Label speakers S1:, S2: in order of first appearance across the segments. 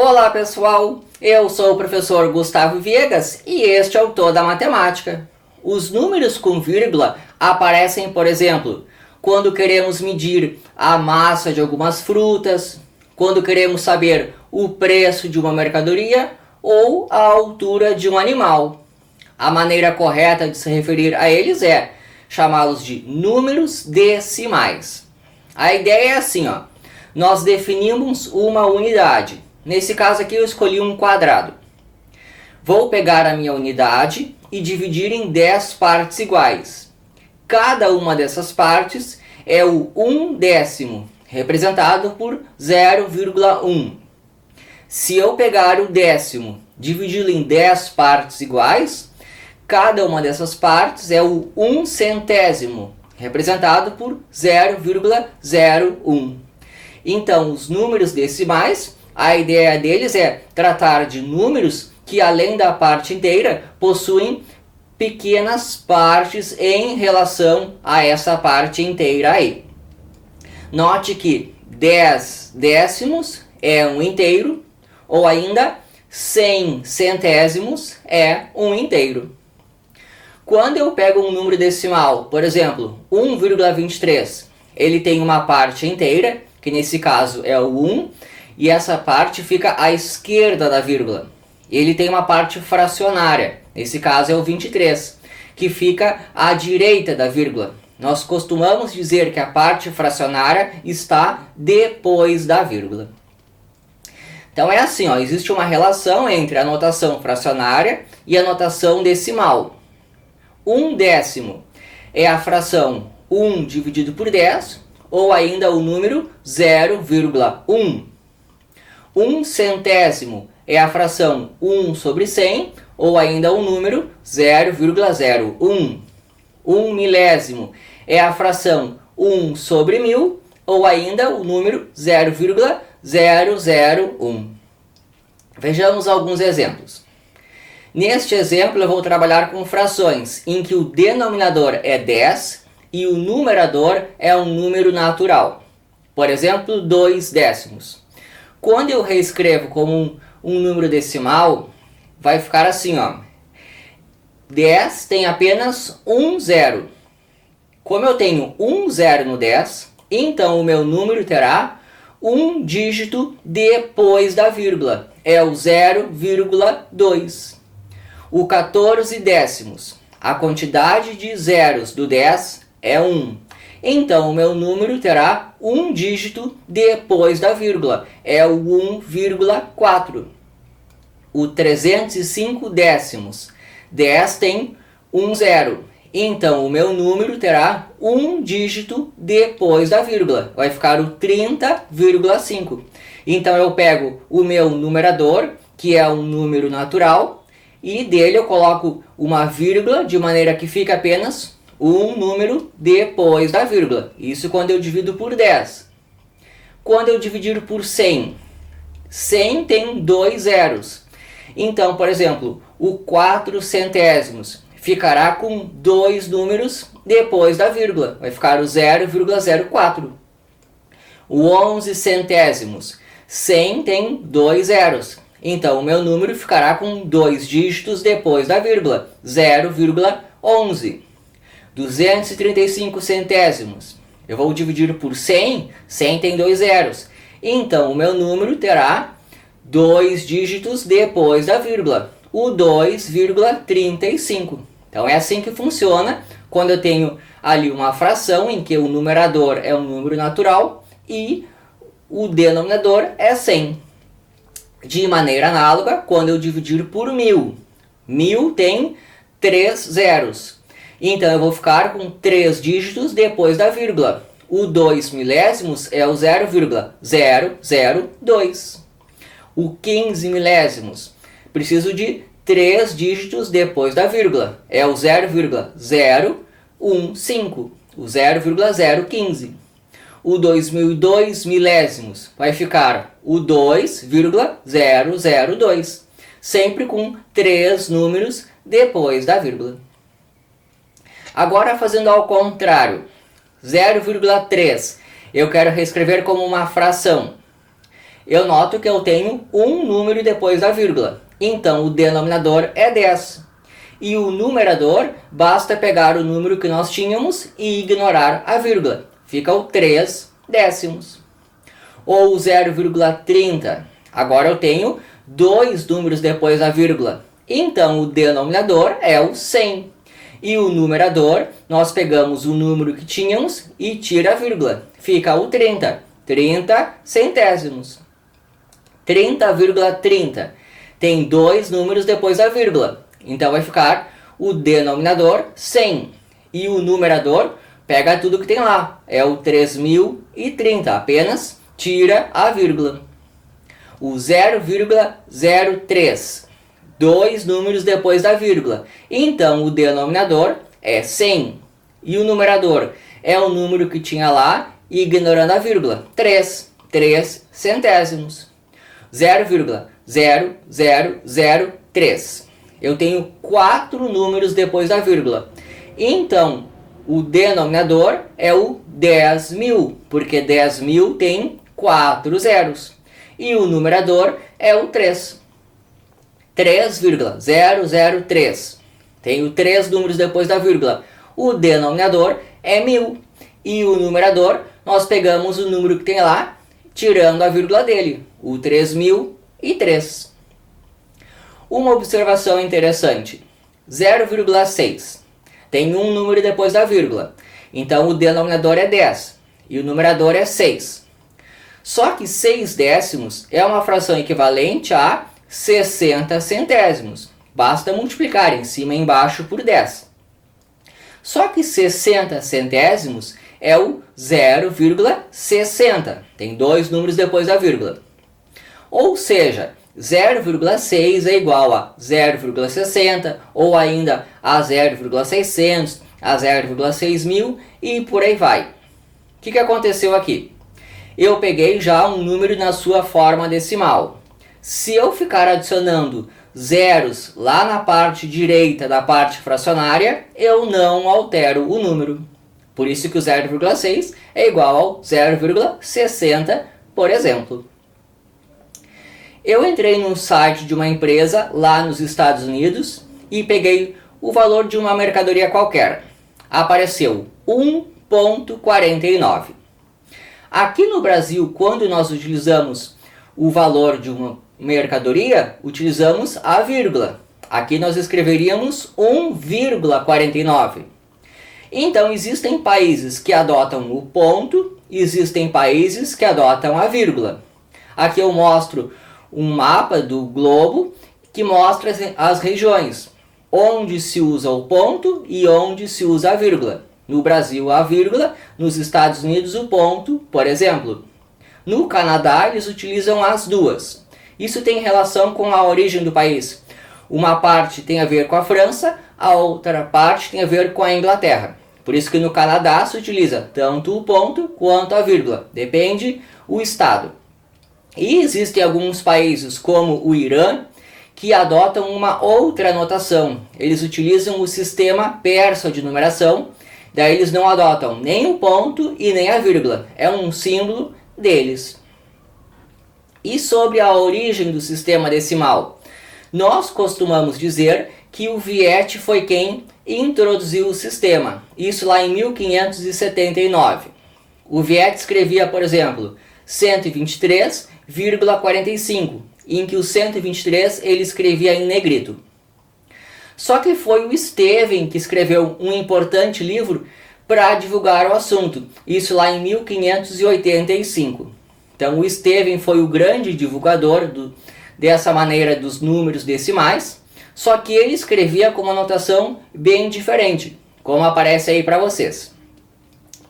S1: Olá pessoal, eu sou o professor Gustavo Viegas e este é o Toda Matemática. Os números com vírgula aparecem, por exemplo, quando queremos medir a massa de algumas frutas, quando queremos saber o preço de uma mercadoria ou a altura de um animal. A maneira correta de se referir a eles é chamá-los de números decimais. A ideia é assim, nós definimos uma unidade. Nesse caso aqui eu escolhi um quadrado. Vou pegar a minha unidade e dividir em 10 partes iguais. Cada uma dessas partes é o 1/10, representado por 0,1. Se eu pegar o décimo, dividi-lo em 10 partes iguais, cada uma dessas partes é o 1/100, representado por 0,01. Então, os números decimais, a ideia deles é tratar de números que, além da parte inteira, possuem pequenas partes em relação a essa parte inteira aí. Note que 10 décimos é um inteiro, ou ainda 100 centésimos é um inteiro. Quando eu pego um número decimal, por exemplo, 1,23, ele tem uma parte inteira, que nesse caso é o 1, e essa parte fica à esquerda da vírgula. Ele tem uma parte fracionária, nesse caso é o 23, que fica à direita da vírgula. Nós costumamos dizer que a parte fracionária está depois da vírgula. Então é assim, existe uma relação entre a notação fracionária e a notação decimal. 1/10 é a fração 1 dividido por 10, ou ainda o número 0,1. 1/100 é a fração 1 sobre 100, ou ainda o número 0,01. 1 milésimo é a fração 1 sobre 1000, ou ainda o número 0,001. Vejamos alguns exemplos. Neste exemplo eu vou trabalhar com frações em que o denominador é 10 e o numerador é um número natural. Por exemplo, 2 décimos. Quando eu reescrevo como um número decimal, vai ficar assim, 10 tem apenas um zero. Como eu tenho um zero no 10, então o meu número terá um dígito depois da vírgula. É o 0,2. O 14 décimos. A quantidade de zeros do 10 é 1. Então o meu número terá um dígito depois da vírgula. É o 1,4. O 305 décimos. 10 tem um zero. Então o meu número terá um dígito depois da vírgula. Vai ficar o 30,5. Então eu pego o meu numerador, que é um número natural, e dele eu coloco uma vírgula de maneira que fica apenas um número depois da vírgula. Isso quando eu divido por 10. Quando eu dividir por 100, 100 tem 2 zeros. Então, por exemplo, o 4 centésimos ficará com 2 números depois da vírgula. Vai ficar o 0,04. O 11 centésimos, 100 tem 2 zeros. Então, o meu número ficará com 2 dígitos depois da vírgula, 0,11. 235 centésimos. Eu vou dividir por 100, 100 tem 2 zeros. Então, o meu número terá 2 dígitos depois da vírgula, o 2,35. Então, é assim que funciona quando eu tenho ali uma fração em que o numerador é um número natural e o denominador é 100. De maneira análoga, quando eu dividir por 1000. 1000 tem 3 zeros. Então eu vou ficar com 3 dígitos depois da vírgula. O 2 milésimos é o 0,002. O 15 milésimos, preciso de 3 dígitos depois da vírgula. É o 0,015. O 0,015. O 2002 milésimos vai ficar o 2,002. Sempre com 3 números depois da vírgula. Agora fazendo ao contrário, 0,3 eu quero reescrever como uma fração. eu noto que eu tenho um número depois da vírgula. Então, o denominador é 10. E o numerador, basta pegar o número que nós tínhamos e ignorar a vírgula. Fica o 3 décimos. Ou 0,30. Agora eu tenho dois números depois da vírgula. Então, o denominador é o 100. E o numerador, nós pegamos o número que tínhamos e tira a vírgula. Fica o 30. 30 centésimos. 30,30. Tem dois números depois da vírgula. Então vai ficar o denominador 100. E o numerador pega tudo que tem lá. É o 3030. Apenas tira a vírgula. O 0,03. Dois números depois da vírgula. Então o denominador é 100. E o numerador é o número que tinha lá, ignorando a vírgula. 3. 3 centésimos. 0,0003. Eu tenho 4 números depois da vírgula. Então, o denominador é o 10.000, porque 10.000 tem 4 zeros. E o numerador é o 3. 3,003. Tenho 3 números depois da vírgula. O denominador é 1000. E o numerador, nós pegamos o número que tem lá, tirando a vírgula dele, o 3003. Uma observação interessante. 0,6. Tem um número depois da vírgula. Então o denominador é 10 e o numerador é 6. Só que 6 décimos é uma fração equivalente a 60 centésimos. Basta multiplicar em cima e embaixo por 10. Só que 60 centésimos é o 0,60. Tem dois números depois da vírgula. Ou seja, 0,6 é igual a 0,60 ou ainda a 0,600, a 0,6000 e por aí vai. O que aconteceu aqui? Eu peguei já um número na sua forma decimal. Se eu ficar adicionando zeros lá na parte direita da parte fracionária, eu não altero o número. Por isso que o 0,6 é igual ao 0,60, por exemplo. Eu entrei no site de uma empresa lá nos Estados Unidos e peguei o valor de uma mercadoria qualquer. Apareceu 1,49. Aqui no Brasil, quando nós utilizamos o valor de uma mercadoria, utilizamos a vírgula. Aqui nós escreveríamos 1,49. Então existem países que adotam o ponto, existem países que adotam a vírgula. Aqui eu mostro um mapa do globo que mostra as regiões, onde se usa o ponto e onde se usa a vírgula. No Brasil a vírgula, nos Estados Unidos o ponto, por exemplo. No Canadá eles utilizam as duas. Isso tem relação com a origem do país. Uma parte tem a ver com a França, a outra parte tem a ver com a Inglaterra. Por isso que no Canadá se utiliza tanto o ponto quanto a vírgula. Depende o estado. E existem alguns países, como o Irã, que adotam uma outra notação. Eles utilizam o sistema persa de numeração. Daí eles não adotam nem o ponto e nem a vírgula. É um símbolo deles. E sobre a origem do sistema decimal? Nós costumamos dizer que o Viet foi quem introduziu o sistema. Isso lá em 1579. O Viet escrevia, por exemplo, 123,45, em que o 123 ele escrevia em negrito. Só que foi o Estevam que escreveu um importante livro para divulgar o assunto. Isso lá em 1585. Então o Estevam foi o grande divulgador dessa maneira dos números decimais, só que ele escrevia com uma notação bem diferente, como aparece aí para vocês.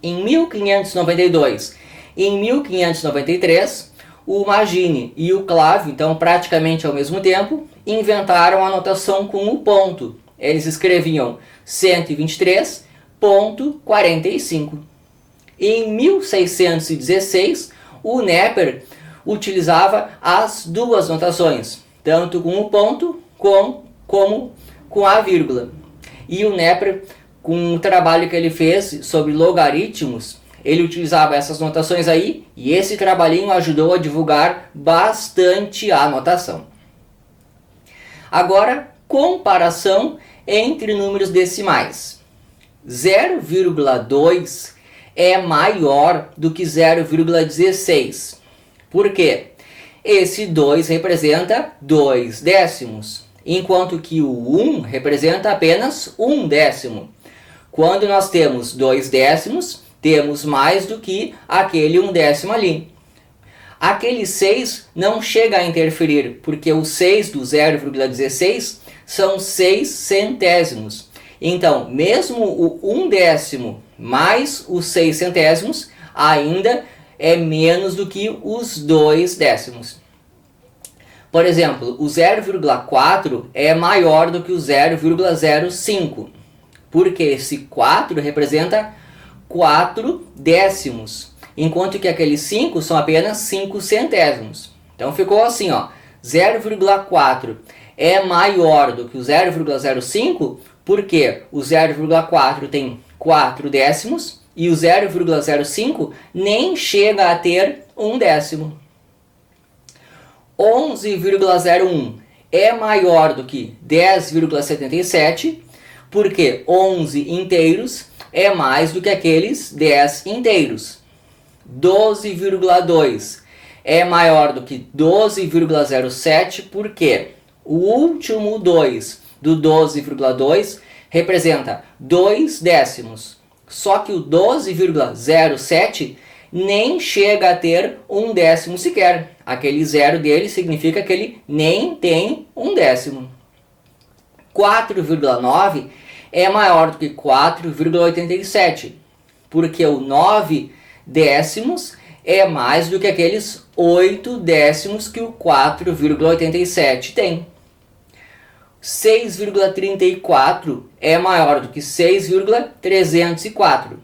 S1: Em 1592 e em 1593, o Magini e o Clave, então praticamente ao mesmo tempo, inventaram a notação com o ponto. Eles escreviam 123,45. Em 1616, o Nepper utilizava as duas notações, tanto com o ponto como com a vírgula. E o Nepper, com um trabalho que ele fez sobre logaritmos, ele utilizava essas notações aí, e esse trabalhinho ajudou a divulgar bastante a notação. Agora, comparação entre números decimais. 0,2 é maior do que 0,16. Por quê? Esse 2 representa 2 décimos, enquanto que o 1 representa apenas 1 décimo. Quando nós temos 2 décimos, temos mais do que aquele 1 décimo ali. Aquele 6 não chega a interferir, porque o 6 do 0,16 são 6 centésimos. Então, mesmo o 1 décimo mais os 6 centésimos ainda é menos do que os 2 décimos. Por exemplo, o 0,4 é maior do que o 0,05, porque esse 4 representa 4 décimos, enquanto que aqueles 5 são apenas 5 centésimos. Então ficou assim, ó, 0,4 é maior do que o 0,05, porque o 0,4 tem 4 décimos e o 0,05 nem chega a ter 1 décimo. 11,01 é maior do que 10,77, porque 11 inteiros é mais do que aqueles 10 inteiros. 12,2 é maior do que 12,07, porque o último 2 do 12,2 representa 2 décimos. Só que o 12,07 nem chega a ter 1 décimo sequer. Aquele zero dele significa que ele nem tem 1 décimo. 4,9 é maior do que 4,87, porque o 9 décimos é mais do que aqueles 8 décimos que o 4,87 tem. 6,34 é maior do que 6,304,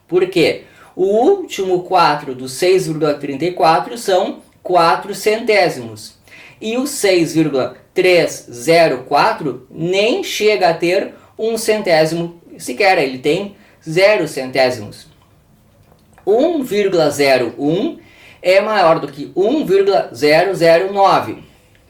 S1: porque o último 4 do 6,34 são 4 centésimos, e o 6,304 nem chega a ter 1 centésimo sequer, ele tem 0 centésimos. 1,01 é maior do que 1,009,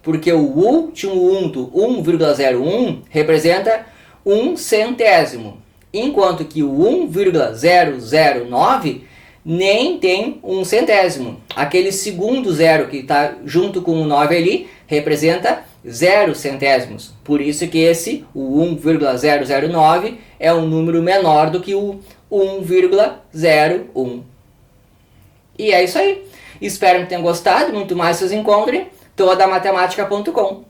S1: porque o último 1 do 1,01 representa 1 centésimo, enquanto que o 1,009 nem tem 1 centésimo. Aquele segundo zero que está junto com o 9 ali representa 0 centésimos. Por isso que o 1,009 é um número menor do que o 1,01. E é isso aí. Espero que tenham gostado. Muito mais vocês encontrem todamatemática.com.